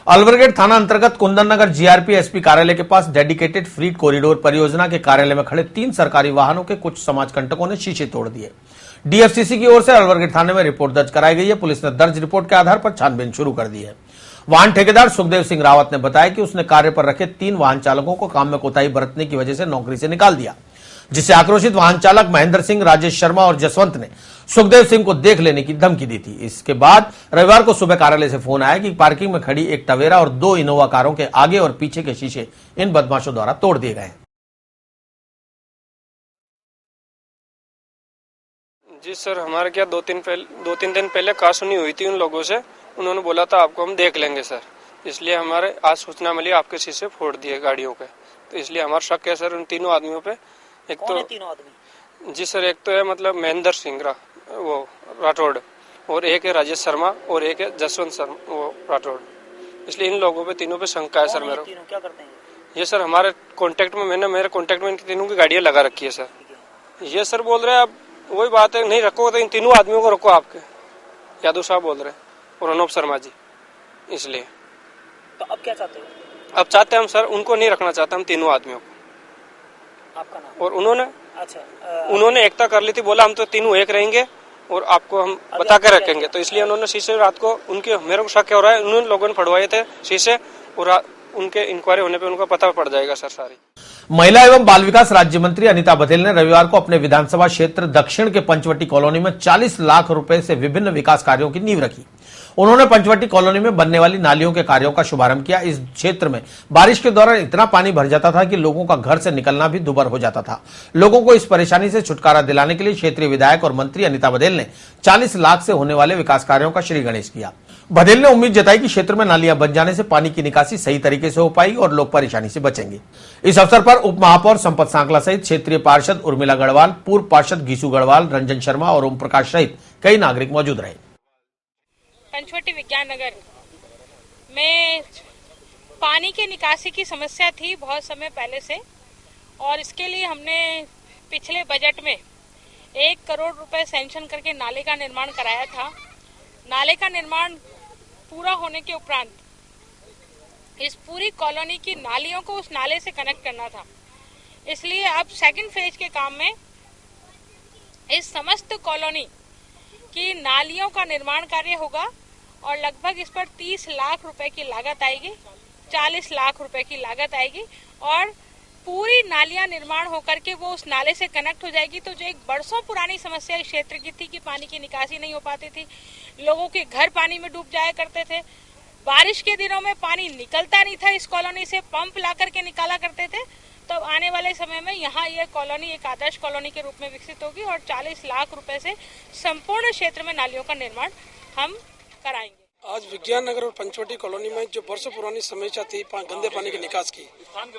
अलवरगेट थाना अंतर्गत कुंदन नगर GRP SP कार्यालय के पास डेडिकेटेड फ्रीट कॉरिडोर परियोजना के कार्यालय में खड़े 3 सरकारी वाहनों के कुछ समाजकंटकों ने शीशे तोड़ दिए। डीएफसीसी की ओर से अलवरगेट थाने में रिपोर्ट दर्ज कराई गई है। पुलिस ने दर्ज रिपोर्ट के आधार पर छानबीन शुरू कर दी है। वाहन ठेकेदार सुखदेव सिंह रावत ने बताया कि उसने कार्य पर रखे 3 वाहन चालकों को काम में कोताही बरतने की वजह से नौकरी से निकाल दिया, जिससे आक्रोशित वाहन चालक महेंद्र सिंह, राजेश शर्मा और जसवंत ने सुखदेव सिंह को देख लेने की धमकी दी थी। इसके बाद रविवार को सुबह कार्यालय से फोन आया कि पार्किंग में खड़ी एक टवेरा और 2 इनोवा कारों के आगे और पीछे के शीशे इन बदमाशों द्वारा तोड़ दिए गए। जी सर, हमारे क्या 2-3 दिन पहले कहा सुनी हुई थी उन लोगों से। उन्होंने बोला था आपको हम देख लेंगे सर, इसलिए हमारे आज सूचना मिली आपके शीशे फोड़ दिए गाड़ियों के। तो इसलिए हमारा शक है सर उन तीनों आदमियों पे। एक तो तीनों आदमी जी सर, एक तो है मतलब महेंद्र सिंह वो राठौड़, और एक है राजेश शर्मा और एक है जसवंत शर्मा वो राठौड़। इसलिए इन लोगों पे तीनों पे शंका है सर। मेरा क्या करते हैं ये सर हमारे कांटेक्ट में मेरे कांटेक्ट में इन तीनों की गाड़ियां लगा रखी है सर। ये सर बोल रहे हैं अब वही बात है, नहीं रखो तो इन तीनों आदमियों को रखो। आपके यादव साहब बोल रहे हैं और अनूप शर्मा जी। इसलिए तो अब क्या चाहते हो? अब चाहते हैं हम सर उनको नहीं रखना चाहते हम तीनों आदमियों को। आपका नाम? और उन्होंने उन्होंने एकता कर ली थी, बोला हम तो तीनों एक रहेंगे और आपको हम बता के रखेंगे। तो इसलिए उन्होंने शीशे रात को उनके मेरे को शक हो रहा है उन्होंने लोगों ने फड़वाए थे शीशे, और उनके इंक्वायरी होने पे उनको पता पड़ जाएगा सर सारी। महिला एवं बाल विकास राज्य मंत्री अनिता बघेल ने रविवार को अपने विधानसभा क्षेत्र दक्षिण के पंचवटी कॉलोनी में 40 लाख रुपए से विभिन्न विकास कार्यों की नींव रखी। उन्होंने पंचवटी कॉलोनी में बनने वाली नालियों के कार्यों का शुभारंभ किया। इस क्षेत्र में बारिश के दौरान इतना पानी भर जाता था कि लोगों का घर से निकलना भी दुभर हो जाता था। लोगों को इस परेशानी से छुटकारा दिलाने के लिए क्षेत्रीय विधायक और मंत्री अनिता बघेल ने 40 लाख से होने वाले विकास कार्यों का श्री गणेश किया। बघेल ने उम्मीद जताई कि क्षेत्र में नालियां बन जाने से पानी की निकासी सही तरीके से हो पाएगी और लोग परेशानी से बचेंगे। इस अवसर पर उप महापौर संपत सांकला सहित क्षेत्रीय पार्षद उर्मिला गढ़वाल, पूर्व पार्षद घीसू गढ़वाल, रंजन शर्मा और ओम प्रकाश सहित कई नागरिक मौजूद रहे। पंचवटी विज्ञान नगर में पानी की निकासी की समस्या थी बहुत समय पहले से, और इसके लिए हमने पिछले बजट में 1 करोड़ रुपए सैंक्शन करके नाले का निर्माण कराया था। नाले का निर्माण पूरा होने के उपरांत इस पूरी कॉलोनी की नालियों को उस नाले से कनेक्ट करना था। इसलिए अब सेकंड फेज के काम में इस समस्त कॉलोनी की नालियों का निर्माण कार्य होगा और लगभग इस पर 30 लाख रुपए की लागत आएगी, 40 लाख रुपए की लागत आएगी और पूरी नालियां निर्माण होकर के वो उस नाले से कनेक्ट हो जाएगी। तो जो एक बरसों पुरानी समस्या इस क्षेत्र की थी कि पानी की निकासी नहीं हो पाती थी, लोगों के घर पानी में डूब जाया करते थे, बारिश के दिनों में पानी निकलता नहीं था, इस कॉलोनी से पंप ला करके निकाला करते थे। तो आने वाले समय में यहाँ ये कॉलोनी एक आदर्श कॉलोनी के रूप में विकसित होगी और 40 लाख रुपए से संपूर्ण क्षेत्र में नालियों का निर्माण हम कराएंगे। आज विज्ञान नगर और पंचवटी कॉलोनी में जो वर्षों पुरानी समस्या थी गंदे पानी के निकास की,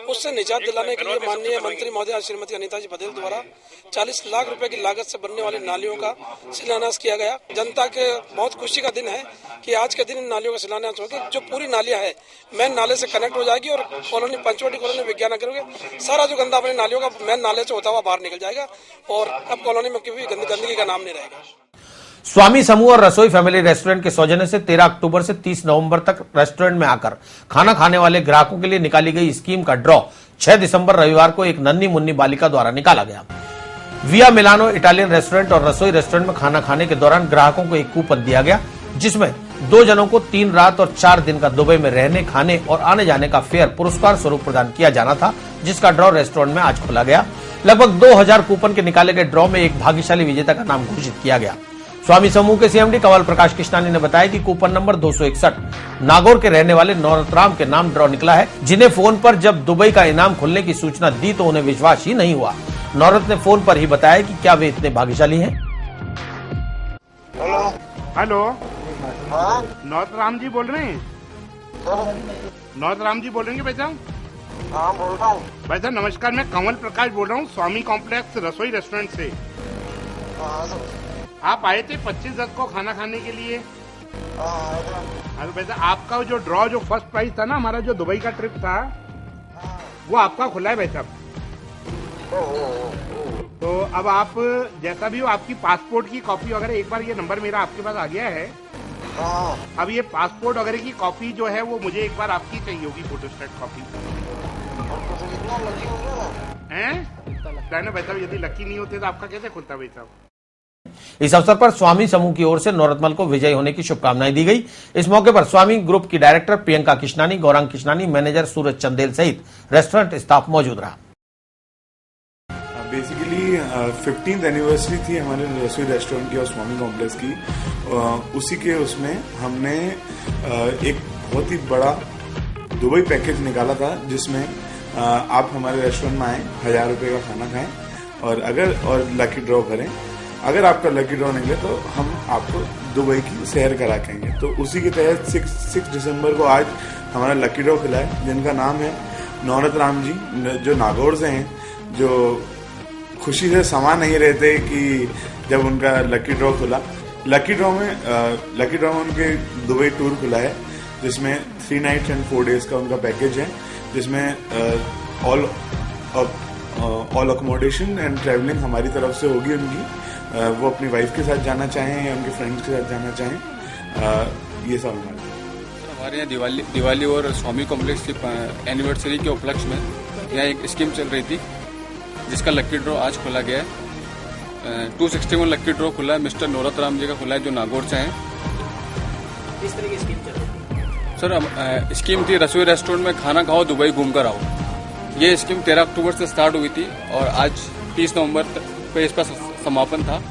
उससे निजात दिलाने के लिए माननीय मंत्री महोदय श्रीमती अनिता जी बघेल द्वारा 40 लाख रुपए की लागत से बनने वाली नालियों का शिलान्यास किया गया। जनता के बहुत खुशी का दिन है कि आज के दिन इन नालियों का शिलान्यास होगा। जो पूरी नालियां है मेन नाले से कनेक्ट हो जाएगी और कॉलोनी पंचवटी कॉलोनी विज्ञान नगर के सारा जो गंदा पानी नालियों का मेन नाले से होता हुआ बाहर निकल जाएगा और अब कॉलोनी में कभी गंदगी का नाम नहीं रहेगा। स्वामी समूह और रसोई फैमिली रेस्टोरेंट के सौजन्य से 13 अक्टूबर से 30 नवंबर तक रेस्टोरेंट में आकर खाना खाने वाले ग्राहकों के लिए निकाली गई स्कीम का ड्रॉ 6 दिसंबर रविवार को एक नन्ही मुन्नी बालिका द्वारा निकाला गया। विया मिलानो इटालियन रेस्टोरेंट और रसोई रेस्टोरेंट में खाना खाने के दौरान ग्राहकों को एक कूपन दिया गया, जिसमें 2 जनों को 3 रात और 4 दिन का दुबई में रहने, खाने और आने जाने का फेयर पुरस्कार स्वरूप प्रदान किया जाना था, जिसका ड्रॉ रेस्टोरेंट में आज खोला गया। लगभग 2000 कूपन के निकाले गए ड्रॉ में एक भाग्यशाली विजेता का नाम घोषित किया गया। स्वामी समूह के सीएमडी कंवल प्रकाश कृष्णानी ने बताया कि कूपन नंबर 261 नागौर के रहने वाले नौरतराम के नाम ड्रॉ निकला है, जिन्हें फोन पर जब दुबई का इनाम खुलने की सूचना दी तो उन्हें विश्वास ही नहीं हुआ। नौरत ने फोन पर ही बताया कि क्या वे इतने भाग्यशाली हैं। हेलो, नौरतराम जी बोल रहे हैं? नौरतराम जी बोल रहे हैं भाई साहब? हाँ बोल रहा हूँ भाई साहब। नमस्कार, मैं कंवल प्रकाश बोल रहा हूँ स्वामी कॉम्प्लेक्स रसोई रेस्टोरेंट से। आप आए थे 25 को खाना खाने के लिए। अरे भाई साहब, आपका जो ड्रॉ जो फर्स्ट प्राइज था ना, हमारा जो दुबई का ट्रिप था, वो आपका खुला है भाई साहब। तो अब आप जैसा भी हो, आपकी पासपोर्ट की कॉपी वगैरह, एक बार ये नंबर मेरा आपके पास आ गया है, अब ये पासपोर्ट वगैरह की कॉपी जो है वो मुझे एक बार आपकी चाहिए होगी, फोटोस्टेट कॉपी हैं? कहना भाई साहब यदि लकी नहीं होते तो आपका कैसे खुलता भाई साहब? इस अवसर पर स्वामी समूह की ओर से नौरतमल को विजयी होने की शुभकामनाएं दी गई। इस मौके पर स्वामी ग्रुप की डायरेक्टर प्रियंका किशनानी, गौरांग किशनानी, मैनेजर सूरज चंदेल सहित रेस्टोरेंट स्टाफ मौजूद रहा। बेसिकली 15th एनिवर्सरी थी हमारे रसोई रेस्टोरेंट की और स्वामी कॉम्प्लेक्स की। उसी के उसमें हमने एक बहुत ही बड़ा दुबई पैकेज निकाला था, जिसमें आप हमारे रेस्टोरेंट में आए, 1000 रुपये का खाना खाएं और लकी ड्रॉ करें। अगर आपका लकी ड्रॉ निकले तो हम आपको दुबई की सैर करा केंगे। तो उसी के तहत 6 दिसंबर को आज हमारा लकी ड्रॉ खुला है, जिनका नाम है नौरत राम जी, जो नागौर से हैं, जो खुशी से समा नहीं रहते कि जब उनका लकी ड्रॉ खुला। लकी ड्रॉ में उनके दुबई टूर खुला है, जिसमें 3 नाइट्स एंड 4 डेज का उनका पैकेज है, जिसमें ऑल अकोमोडेशन एंड ट्रैवलिंग हमारी तरफ से होगी उनकी। वो अपनी वाइफ के साथ जाना चाहें या उनके फ्रेंड्स के साथ जाना चाहें, ये सब हमारे यहाँ दिवाली और स्वामी कॉम्प्लेक्स की एनिवर्सरी के उपलक्ष्य में यहाँ एक स्कीम चल रही थी, जिसका लकी ड्रॉ आज खोला गया है। 261 लकी ड्रॉ खुला है, मिस्टर नौरत राम जी का खुला है, जो नागौर से हैं। किस तरह की स्कीम चल रही है? सर स्कीम थी रसोई रेस्टोरेंट में खाना खाओ, दुबई घूम कर आओ। ये स्कीम 13 अक्टूबर से स्टार्ट हुई थी और आज 30 नवंबर पे इसका समापन था।